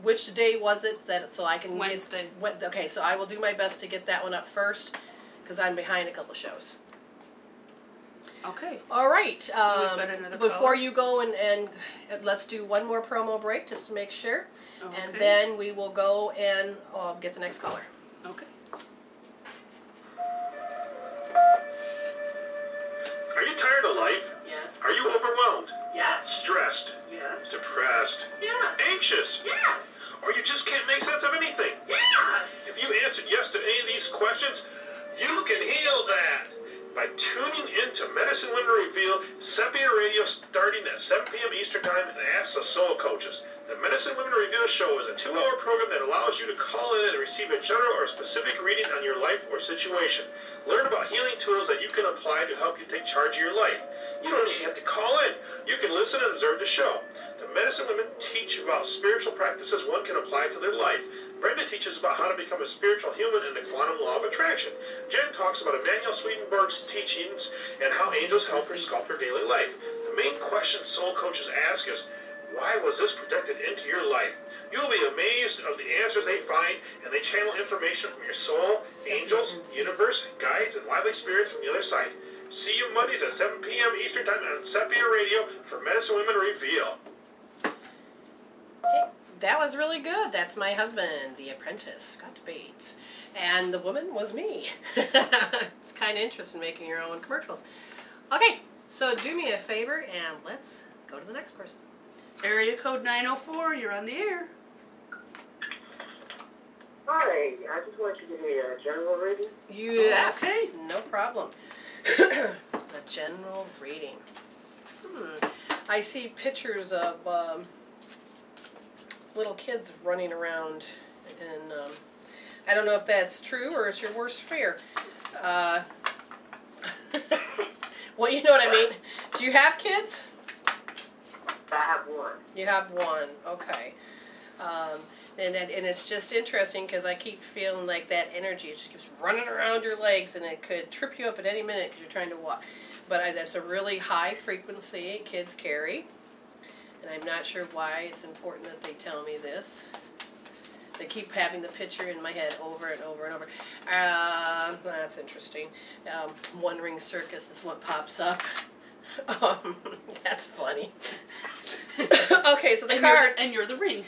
Which day was it so I can Wednesday. Okay, so I will do my best to get that one up first because I'm behind a couple shows. Okay. All right. We've got another before caller. you go and let's do one more promo break just to make sure, Okay. and then we will go and get the next caller. Okay. Are you tired of life? Yeah. Are you overwhelmed? Yeah. Stressed? Yeah. Depressed? Yeah. Anxious? Yeah. Or you just can't make sense of anything? Yeah. If you answered yes to any of these questions, you can heal that by tuning into Medicine Women Reveal Sepia Radio starting at 7 p.m. Eastern Time and Ask the Soul Coaches. The Medicine Women Reveal show is a 2-hour program that allows you to call in and receive a general or specific reading on your life or situation. Learn about healing tools that you can apply to help you take charge of your life. You don't even have to call in. You can listen and observe the show. The Medicine Women teach about spiritual practices one can apply to their life. Brenda teaches about how to become a spiritual human and the quantum law of attraction. Jen talks about Emanuel Swedenborg's teachings and how angels help her sculpt her daily life. The main question soul coaches ask is, why was this projected into your life? You'll be amazed of the answers they find, and they channel information from your soul, angels, universe, guides, and lively spirits from the other side. See you Mondays at 7 p.m. Eastern Time on Sepia Radio for Medicine Women Reveal. Hey, that was really good. That's my husband, the apprentice, Scott Bates. And the woman was me. It's kind of interesting making your own commercials. Okay, so do me a favor and let's go to the next person. Area code 904, you're on the air. Hi, I just want you to give me a general reading. Yes, Okay. no problem. A general reading. I see pictures of little kids running around, and I don't know if that's true or it's your worst fear. Well, you know what I mean. Do you have kids? I have one. You have one, okay. And it's just interesting because I keep feeling like that energy just keeps running around your legs, and it could trip you up at any minute because you're trying to walk. But that's a really high frequency kids carry, and I'm not sure why it's important that they tell me this. They keep having the picture in my head over and over and over. That's interesting. Wandering Circus is what pops up. That's funny. Okay, so the card... And you're the ring.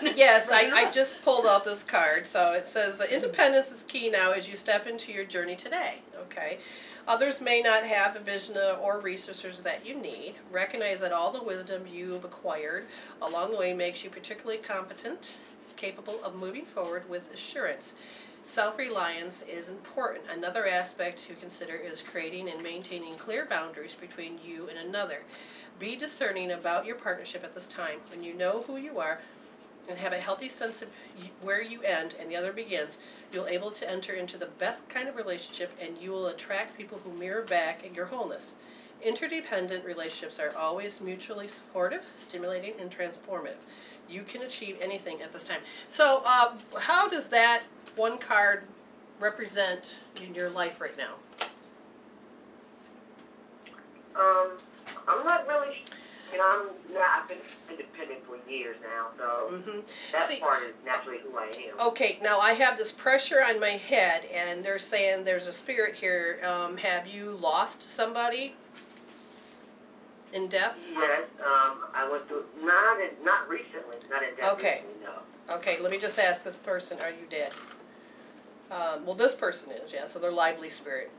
Yes, I just pulled out this card. So it says, independence is key now as you step into your journey today. Okay. Others may not have the vision or resources that you need. Recognize that all the wisdom you've acquired along the way makes you particularly competent, capable of moving forward with assurance. Self-reliance is important. Another aspect to consider is creating and maintaining clear boundaries between you and another. Be discerning about your partnership at this time. When you know who you are and have a healthy sense of where you end and the other begins, you'll be able to enter into the best kind of relationship, and you will attract people who mirror back at your wholeness. Interdependent relationships are always mutually supportive, stimulating, and transformative. You can achieve anything at this time. So, how does that one card represent in your life right now? I'm not really, I've been independent for years now, so that part is naturally who I am. Okay, now I have this pressure on my head, and they're saying there's a spirit here. Have you lost somebody in death? Yes, I went through, not recently, not in death Okay. recently, no. Okay, let me just ask this person, are you dead? Well, this person is, yeah, so they're lively spirit.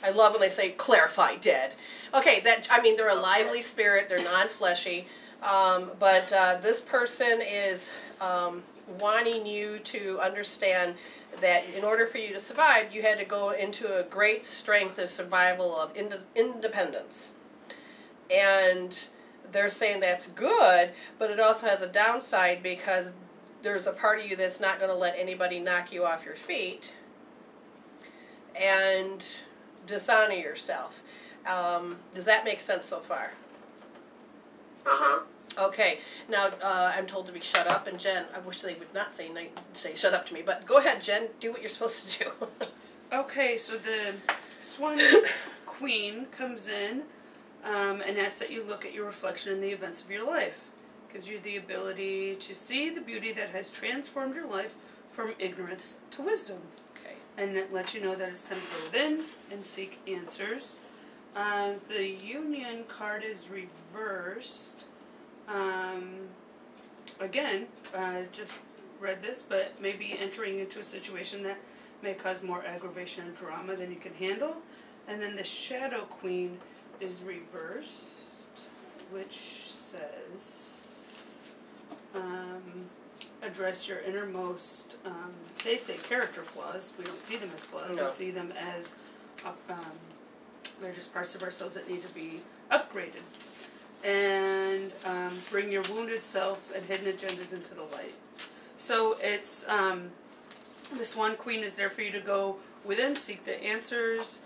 I love when they say clarify dead. Okay, they're a lively spirit, they're non-fleshy, but this person is wanting you to understand that in order for you to survive, you had to go into a great strength of survival of independence. And they're saying that's good, but it also has a downside because there's a part of you that's not going to let anybody knock you off your feet and dishonor yourself. Does that make sense so far? Uh-huh. Okay, now I'm told to be shut up, and Jen, I wish they would not say shut up to me, but go ahead, Jen, do what you're supposed to do. Okay, so the Swan Queen comes in and asks that you look at your reflection in the events of your life. Gives you the ability to see the beauty that has transformed your life from ignorance to wisdom. Okay. And it lets you know that it's time to go within and seek answers. The Union card is reversed. Again, just read this, but maybe entering into a situation that may cause more aggravation and drama than you can handle. And then the Shadow Queen is reversed, which says, address your innermost, they say character flaws. We don't see them as flaws. No. We see them as, they're just parts of ourselves that need to be upgraded. And bring your wounded self and hidden agendas into the light. So it's, the Swan Queen is there for you to go within, seek the answers,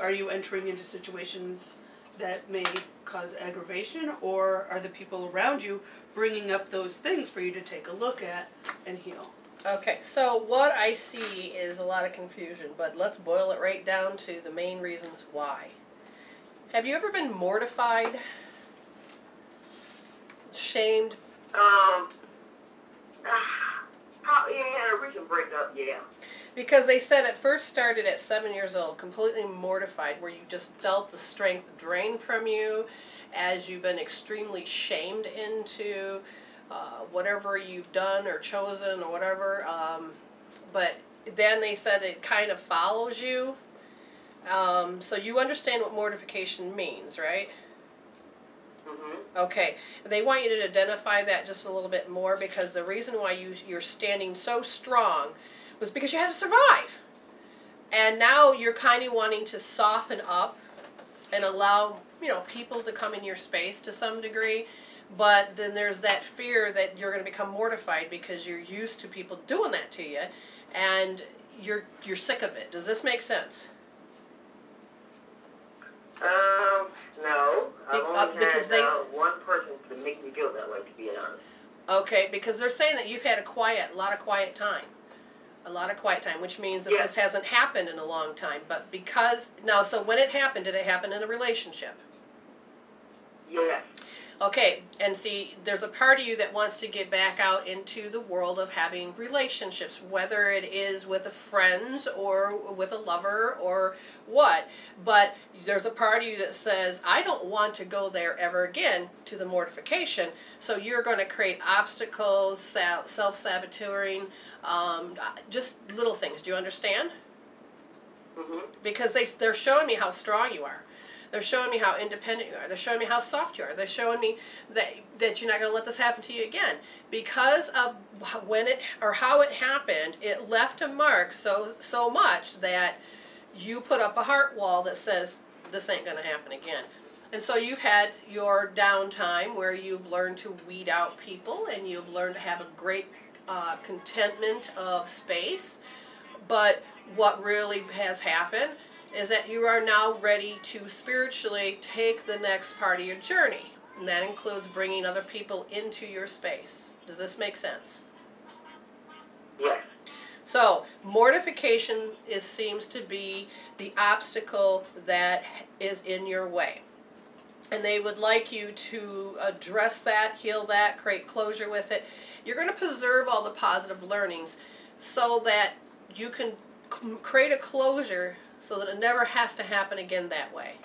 are you entering into situations that may cause aggravation, or are the people around you bringing up those things for you to take a look at and heal? Okay, so what I see is a lot of confusion, but let's boil it right down to the main reasons why. Have you ever been mortified, shamed? Yeah, a recent breakup, yeah. Because they said it first started at 7 years old, completely mortified, where you just felt the strength drained from you as you've been extremely shamed into whatever you've done or chosen or whatever. But then they said it kind of follows you. So you understand what mortification means, right? Mm-hmm. Okay. They want you to identify that just a little bit more, because the reason why you're standing so strong was because you had to survive. And now you're kind of wanting to soften up and allow, people to come in your space to some degree. But then there's that fear that you're going to become mortified because you're used to people doing that to you, and you're sick of it. Does this make sense? No. I've only because had one person to make me feel that way, to be honest. Okay, because they're saying that you've had a lot of quiet time. A lot of quiet time, which means that this hasn't happened in a long time. But so when it happened, did it happen in a relationship? Yes. Okay, and see, there's a part of you that wants to get back out into the world of having relationships, whether it is with a friend or with a lover or what. But there's a part of you that says, I don't want to go there ever again, to the mortification. So you're going to create obstacles, self-saboteuring, just little things. Do you understand? Mm-hmm. Because they're showing me how strong you are. They're showing me how independent you are. They're showing me how soft you are. They're showing me that you're not going to let this happen to you again. Because of how it happened, it left a mark so much that you put up a heart wall that says, this ain't going to happen again. And so you've had your downtime where you've learned to weed out people, and you've learned to have a great contentment of space. But what really has happened is that you are now ready to spiritually take the next part of your journey. And that includes bringing other people into your space. Does this make sense? Yes. So, mortification seems to be the obstacle that is in your way. And they would like you to address that, heal that, create closure with it. You're going to preserve all the positive learnings so that you can create a closure so that it never has to happen again that way.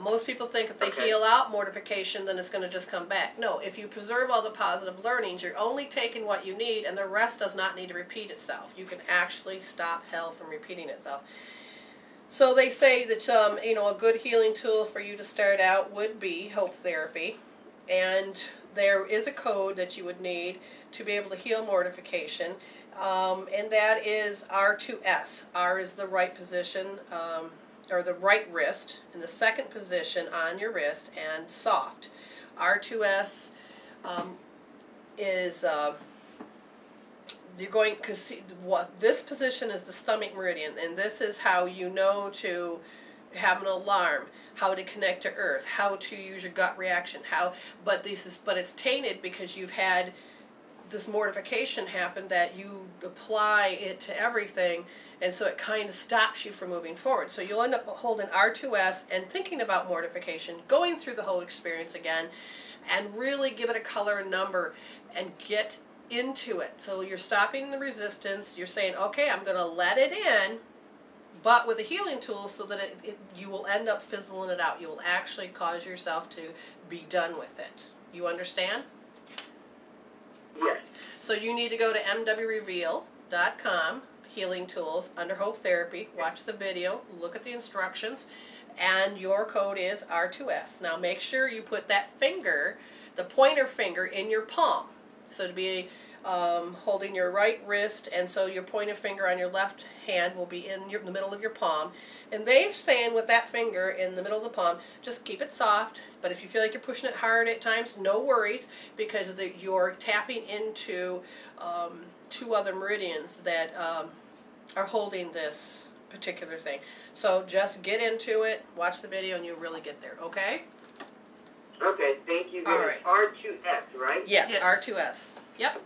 Most people think if they heal out mortification, then it's going to just come back. No, if you preserve all the positive learnings, you're only taking what you need, and the rest does not need to repeat itself. You can actually stop hell from repeating itself. So they say that a good healing tool for you to start out would be hope therapy, and there is a code that you would need to be able to heal mortification. And that is R2S. R is the right position, or the right wrist, and the second position on your wrist, and soft. R2S is, you're going, because this position is the stomach meridian, and this is how you know to have an alarm, how to connect to earth, how to use your gut reaction, but it's tainted because you've had this mortification happen that you apply it to everything, and so it kind of stops you from moving forward. So you'll end up holding R2S and thinking about mortification, going through the whole experience again, and really give it a color and number and get into it. So you're stopping the resistance. You're saying, okay, I'm going to let it in, but with a healing tool so that you will end up fizzling it out. You will actually cause yourself to be done with it. You understand? Yes. So you need to go to mwreveal.com, Healing Tools, under Hope Therapy, watch the video, look at the instructions, and your code is R2S. Now make sure you put that finger, the pointer finger, in your palm. So to be holding your right wrist, and so your pointer finger on your left hand will be in the middle of your palm. And they're saying with that finger in the middle of the palm, just keep it soft, but if you feel like you're pushing it hard at times, no worries, because you're tapping into 2 other meridians that are holding this particular thing. So just get into it, watch the video, and you'll really get there, okay? Okay, thank you. All right. R2S, right? Yes, Yes. R2S. Yep.